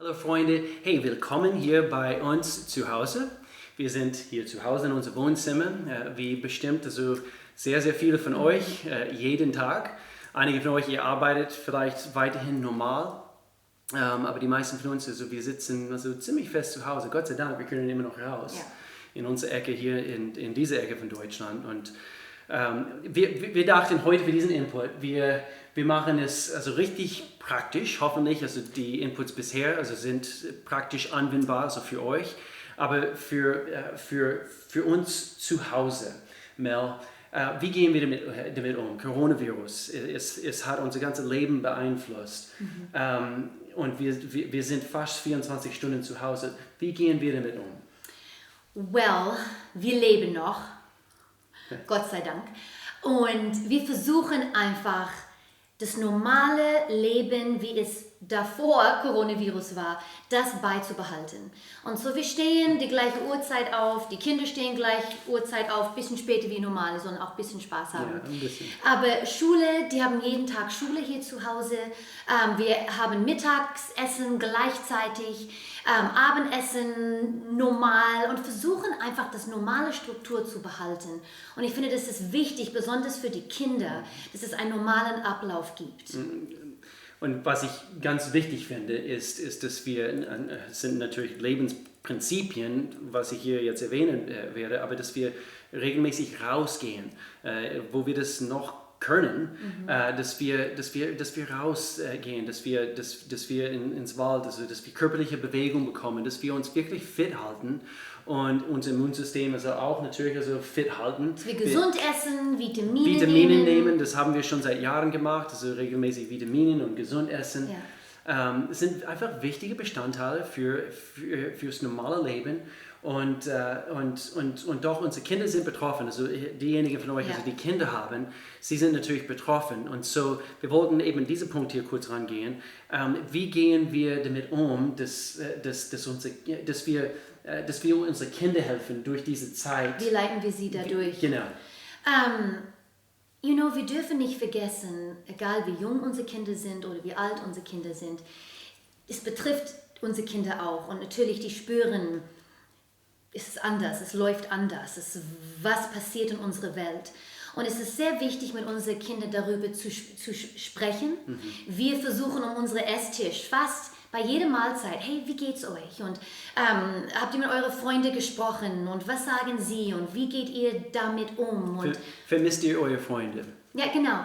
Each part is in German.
Hallo Freunde, hey, willkommen hier bei uns zu Hause. Wir sind hier zu Hause in unserem Wohnzimmer, wie bestimmt also sehr viele von euch jeden Tag. Einige von euch, ihr arbeitet vielleicht weiterhin normal, aber die meisten von uns, also wir sitzen also ziemlich fest zu Hause. Gott sei Dank, wir können immer noch raus in unsere Ecke hier, in diese Ecke von Deutschland. Und wir dachten heute für diesen Input, wir machen es also richtig praktisch, hoffentlich, also die Inputs bisher also sind praktisch anwendbar, also für euch, aber für uns zu Hause, Mel, wie gehen wir damit um? Coronavirus, es hat unser ganzes Leben beeinflusst und wir sind fast 24 Stunden zu Hause. Wie gehen wir damit um? Well, wir leben noch, Gott sei Dank, und wir versuchen einfach das normale Leben, wie es davor Coronavirus war, das beizubehalten. Und so, wir stehen die gleiche Uhrzeit auf, die Kinder stehen gleich Uhrzeit auf, ein bisschen später wie normal, sondern auch ein bisschen Spaß haben. Ja, ein bisschen. Aber Schule, die haben jeden Tag Schule hier zu Hause. Wir haben Mittagsessen gleichzeitig, Abendessen normal und versuchen einfach das normale Struktur zu behalten. Und ich finde, das ist wichtig, besonders für die Kinder, dass es einen normalen Ablauf gibt. Und was ich ganz wichtig finde, ist dass es sind natürlich Lebensprinzipien, was ich hier jetzt erwähnen werde, aber dass wir regelmäßig rausgehen, wo wir das noch können, dass wir rausgehen, dass wir ins Wald, also dass wir körperliche Bewegung bekommen, dass wir uns wirklich fit halten und unser Immunsystem also auch natürlich also fit halten. Dass wir gesund essen, Vitamine nehmen, das haben wir schon seit Jahren gemacht, also regelmäßig Vitaminen und gesund essen. Ja. Sind einfach wichtige Bestandteile fürs normale Leben. Und doch unsere Kinder sind betroffen, also diejenigen von euch, also die Kinder haben, sie sind natürlich betroffen. Und so, wir wollten eben diesen Punkt hier kurz rangehen. Wie gehen wir damit um, dass wir unsere Kinder helfen durch diese Zeit? Wie leiten wir sie dadurch? Genau. Wir dürfen nicht vergessen, egal wie jung unsere Kinder sind oder wie alt unsere Kinder sind, es betrifft unsere Kinder auch. Und natürlich, die spüren, es ist anders, es läuft anders, was passiert in unserer Welt. Und es ist sehr wichtig, mit unseren Kindern darüber zu sprechen. Wir versuchen um unseren Esstisch fast bei jeder Mahlzeit, hey, wie geht's euch? Und habt ihr mit euren Freunden gesprochen? Und was sagen sie? Und wie geht ihr damit um? Und vermisst ihr eure Freunde? Ja, genau.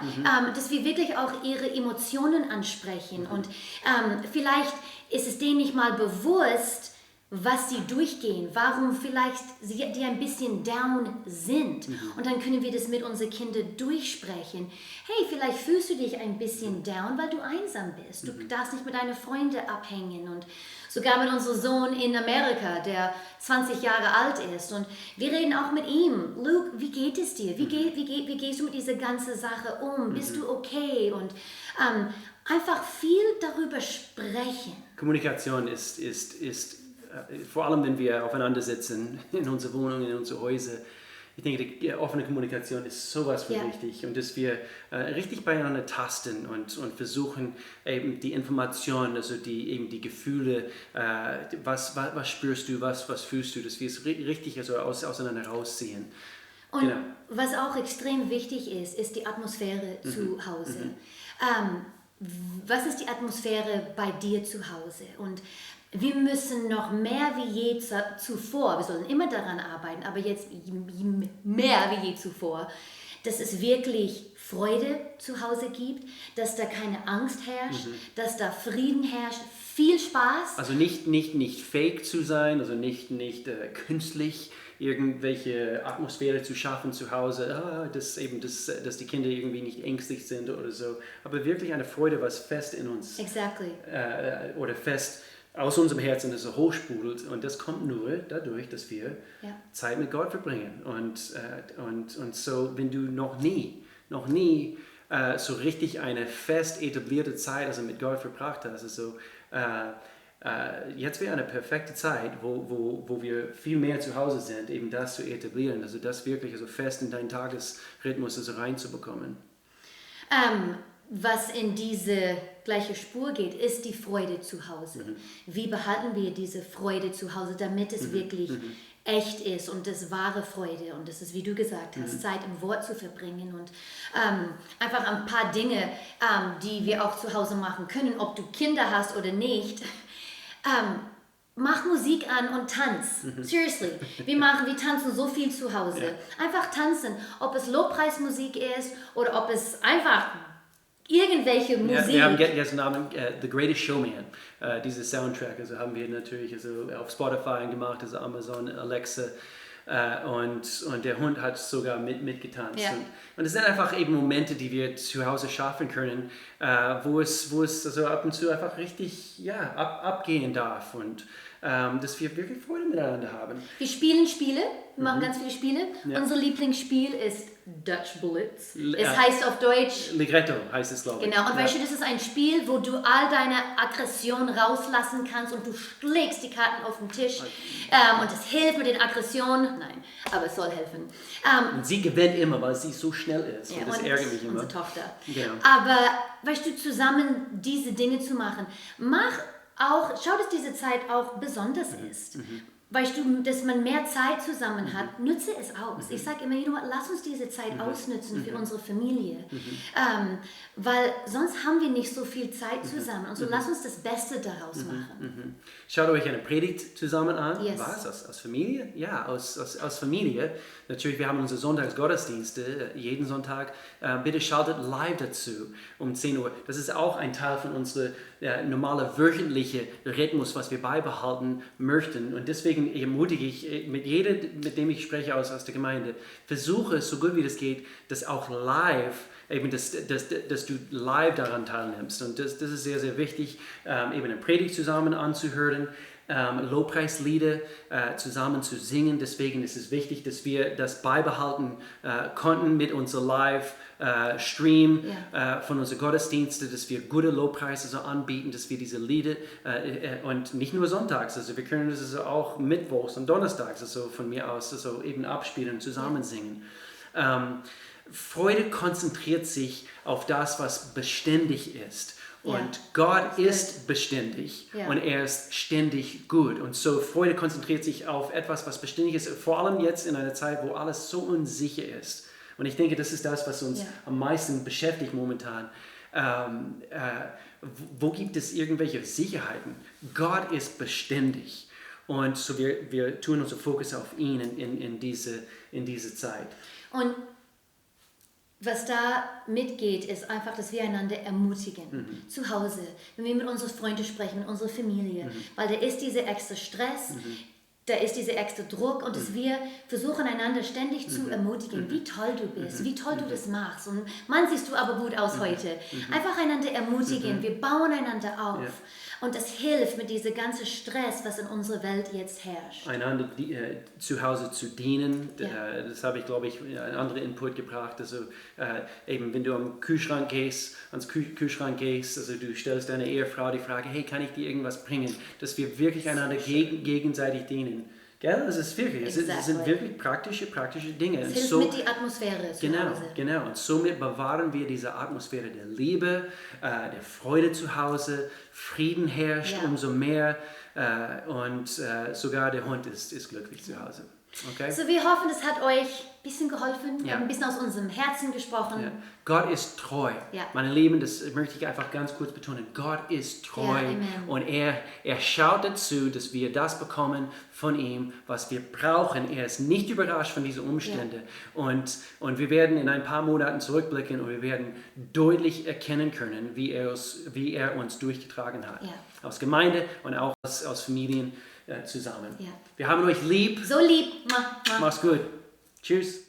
Dass wir wirklich auch ihre Emotionen ansprechen. Und vielleicht ist es denen nicht mal bewusst, was sie durchgehen, warum vielleicht die ein bisschen down sind. Und dann können wir das mit unseren Kindern durchsprechen. Hey, vielleicht fühlst du dich ein bisschen down, weil du einsam bist. Du darfst nicht mit deinen Freunden abhängen. Und sogar mit unserem Sohn in Amerika, der 20 Jahre alt ist. Und wir reden auch mit ihm. Luke, wie geht es dir? Wie gehst du mit dieser ganzen Sache um? Bist du okay? Und einfach viel darüber sprechen. Kommunikation ist vor allem, wenn wir aufeinander sitzen, in unserer Wohnung, in unsere Häuser. Ich denke, die offene Kommunikation ist sowas von wichtig und dass wir richtig beieinander tasten und versuchen, eben die Informationen, also die Gefühle, was spürst du, was fühlst du, dass wir es richtig also auseinander rausziehen. Und was auch extrem wichtig ist die Atmosphäre zu Hause. Was ist die Atmosphäre bei dir zu Hause? Und wir müssen noch mehr wie je zuvor, wir sollen immer daran arbeiten, aber jetzt mehr wie je zuvor, dass es wirklich Freude zu Hause gibt, dass da keine Angst herrscht, dass da Frieden herrscht, viel Spaß. Also nicht fake zu sein, also nicht künstlich irgendwelche Atmosphäre zu schaffen zu Hause, dass die Kinder irgendwie nicht ängstlich sind oder so, aber wirklich eine Freude, was fest in uns oder fest aus unserem Herzen das so hochsprudelt und das kommt nur dadurch, dass wir Zeit mit Gott verbringen und so, wenn du noch nie so richtig eine fest etablierte Zeit also mit Gott verbracht hast, also jetzt wäre eine perfekte Zeit, wo wir viel mehr zu Hause sind, eben das zu etablieren, also das wirklich also fest in deinen Tagesrhythmus also reinzubekommen. was in diese gleiche Spur geht, ist die Freude zu Hause. Wie behalten wir diese Freude zu Hause, damit es wirklich echt ist und das wahre Freude und das ist, wie du gesagt hast, Zeit im Wort zu verbringen und einfach ein paar Dinge, die wir auch zu Hause machen können, ob du Kinder hast oder nicht. Mach Musik an und tanz. Seriously. Wir tanzen so viel zu Hause. Ja. Einfach tanzen. Ob es Lobpreismusik ist oder ob es einfach irgendwelche Musik. Ja, wir haben gestern Abend The Greatest Showman, diese Soundtrack, also haben wir natürlich auf Spotify gemacht, also Amazon, Alexa. Und der Hund hat sogar mitgetanzt. Ja. Und es sind einfach eben Momente, die wir zu Hause schaffen können, wo es also ab und zu einfach richtig abgehen darf und dass wir wirklich Freude miteinander haben. Wir spielen Spiele, wir machen ganz viele Spiele. Ja. Unser Lieblingsspiel ist Dutch Bullets. Es heißt auf Deutsch... Ligretto heißt es, glaube ich. Genau, und weißt du, das ist ein Spiel, wo du all deine Aggression rauslassen kannst und du schlägst die Karten auf den Tisch und es hilft mit den Aggressionen. Nein, aber es soll helfen. Und sie gewinnt immer, weil sie so schnell ist. Ja, und das ärgert mich immer. Unsere Tochter. Genau. Aber weißt du, zusammen diese Dinge zu machen, schau, dass diese Zeit auch besonders ist. Weißt du, dass man mehr Zeit zusammen hat, nutze es aus. Ich sage immer, lass uns diese Zeit ausnutzen für unsere Familie. Weil sonst haben wir nicht so viel Zeit zusammen. Und so lass uns das Beste daraus machen. Schaut euch eine Predigt zusammen an. Yes. Was? Aus Familie? Ja, aus Familie. Natürlich, wir haben unsere Sonntagsgottesdienste jeden Sonntag. Bitte schaltet live dazu um 10 Uhr. Das ist auch ein Teil von unserem normalen wöchentlichen Rhythmus, was wir beibehalten möchten. Und deswegen ermutige ich mit jedem, mit dem ich spreche aus der Gemeinde, versuche so gut wie das geht, das auch live, eben dass du live daran teilnimmst. Und das ist sehr, sehr wichtig, eben eine Predigt zusammen anzuhören, Lobpreislieder zusammen zu singen. Deswegen ist es wichtig, dass wir das beibehalten konnten mit unserem Live-Stream von unseren Gottesdiensten, dass wir gute Lobpreise so anbieten, dass wir diese Lieder und nicht nur sonntags, also wir können das also auch mittwochs und donnerstags, also von mir aus, also eben abspielen und zusammen singen. Freude konzentriert sich auf das, was beständig ist. Und Gott ist beständig und er ist ständig gut. Und so Freude konzentriert sich auf etwas, was beständig ist, vor allem jetzt in einer Zeit, wo alles so unsicher ist. Und ich denke, das ist das, was uns am meisten beschäftigt momentan. Wo gibt es irgendwelche Sicherheiten? Gott ist beständig. Und so wir tun unseren Fokus auf ihn in diese Zeit. Und was da mitgeht, ist einfach, dass wir einander ermutigen. Zu Hause, wenn wir mit unseren Freunden sprechen, mit unserer Familie. Weil da ist dieser extra Stress, da ist dieser extra Druck und dass wir versuchen, einander ständig zu ermutigen, wie toll du bist, wie toll du das machst. Und Mann, siehst du aber gut aus heute. Einfach einander ermutigen, wir bauen einander auf. Ja. Und das hilft mit diesem ganzen Stress, was in unserer Welt jetzt herrscht. Einander zu Hause zu dienen, das habe ich, glaube ich, einen anderen Input gebracht. Also eben, wenn du ans Kühlschrank gehst, also du stellst deiner Ehefrau die Frage, hey, kann ich dir irgendwas bringen? Dass wir wirklich einander gegenseitig dienen. Gell? Das ist wirklich, es sind wirklich praktische Dinge. Es hilft mit die Atmosphäre zu Hause. Genau. Und somit bewahren wir diese Atmosphäre der Liebe, der Freude zu Hause. Frieden herrscht umso mehr und sogar der Hund ist glücklich zu Hause. Okay? So, wir hoffen, es hat euch ein bisschen geholfen. Wir haben ein bisschen aus unserem Herzen gesprochen. Ja. Gott ist treu. Ja. Meine Lieben, das möchte ich einfach ganz kurz betonen. Gott ist treu und er schaut dazu, dass wir das bekommen von ihm, was wir brauchen. Er ist nicht überrascht von diesen Umständen. Ja. Und wir werden in ein paar Monaten zurückblicken und wir werden deutlich erkennen können, wie er uns durchgetragen hat. Ja. Aus Gemeinde und auch aus Familien zusammen. Ja. Wir haben euch lieb. So lieb. Mach's gut. Tschüss.